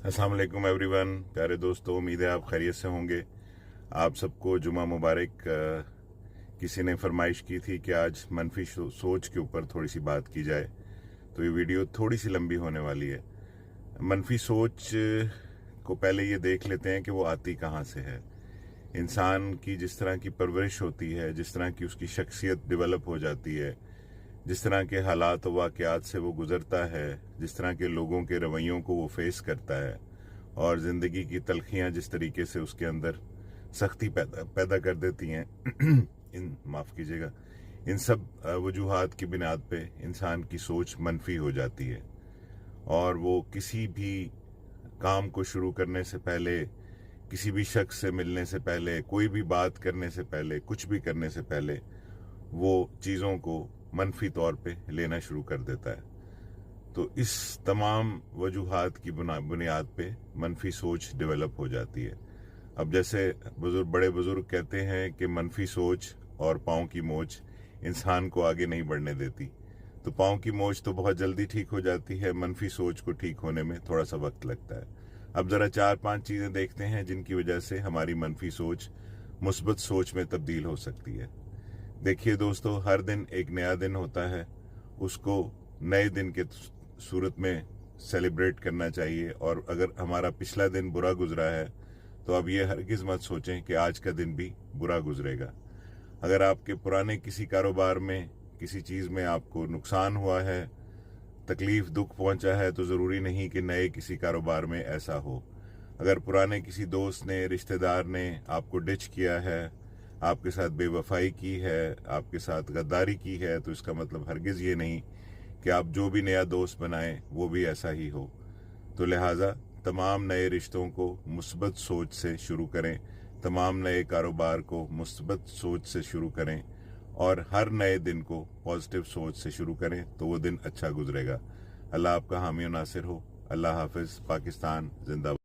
अस्सलाम वालेकुम एवरीवन, प्यारे दोस्तों, उम्मीद है आप खैरियत से होंगे। आप सबको जुमा मुबारक। किसी ने फरमाइश की थी कि आज मनफी सोच के ऊपर थोड़ी सी बात की जाए, तो ये वीडियो थोड़ी सी लंबी होने वाली है। मनफी सोच को पहले ये देख लेते हैं कि वो आती कहाँ से है। इंसान की जिस तरह की परवरिश होती है, जिस तरह की उसकी शख्सियत डेवलप हो जाती है, जिस तरह के हालात व वाक़यात से वो गुज़रता है, जिस तरह के लोगों के रवैयों को वो फेस करता है, और ज़िंदगी की तलखियाँ जिस तरीके से उसके अंदर सख्ती पैदा कर देती हैं माफ़ कीजिएगा, इन सब वजूहात की बुनियाद पे इंसान की सोच मनफी हो जाती है। और वो किसी भी काम को शुरू करने से पहले, किसी भी शख्स से मिलने से पहले, कोई भी बात करने से पहले, कुछ भी करने से पहले वो चीज़ों को मनफी तौर पे लेना शुरू कर देता है। तो इस तमाम वजूहात की बुनियाद पे मनफी सोच डेवलप हो जाती है। अब जैसे बड़े बुजुर्ग कहते हैं कि मनफी सोच और पाँव की मोच इंसान को आगे नहीं बढ़ने देती। तो पाँव की मोच तो बहुत जल्दी ठीक हो जाती है, मनफी सोच को ठीक होने में थोड़ा सा वक्त लगता है। अब ज़रा 4-5 चीज़ें देखते हैं जिनकी वजह से हमारी मनफी सोच मुस्बत सोच में तब्दील हो सकती है। देखिए दोस्तों, हर दिन एक नया दिन होता है, उसको नए दिन के सूरत में सेलिब्रेट करना चाहिए। और अगर हमारा पिछला दिन बुरा गुजरा है तो अब ये हरगिज़ मत सोचें कि आज का दिन भी बुरा गुजरेगा। अगर आपके पुराने किसी कारोबार में, किसी चीज़ में आपको नुकसान हुआ है, तकलीफ दुख पहुंचा है, तो ज़रूरी नहीं कि नए किसी कारोबार में ऐसा हो। अगर पुराने किसी दोस्त ने, रिश्तेदार ने आपको डिच किया है, आपके साथ बेवफाई की है, आपके साथ गद्दारी की है, तो इसका मतलब हरगिज़ ये नहीं कि आप जो भी नया दोस्त बनाएं वो भी ऐसा ही हो। तो लिहाजा तमाम नए रिश्तों को मुस्बत सोच से शुरू करें, तमाम नए कारोबार को मुस्बत सोच से शुरू करें, और हर नए दिन को पॉजिटिव सोच से शुरू करें, तो वो दिन अच्छा गुजरेगा। अल्लाह आपका हामी और नासिर हो। अल्लाह हाफिज़। पाकिस्तान जिंदाबाद।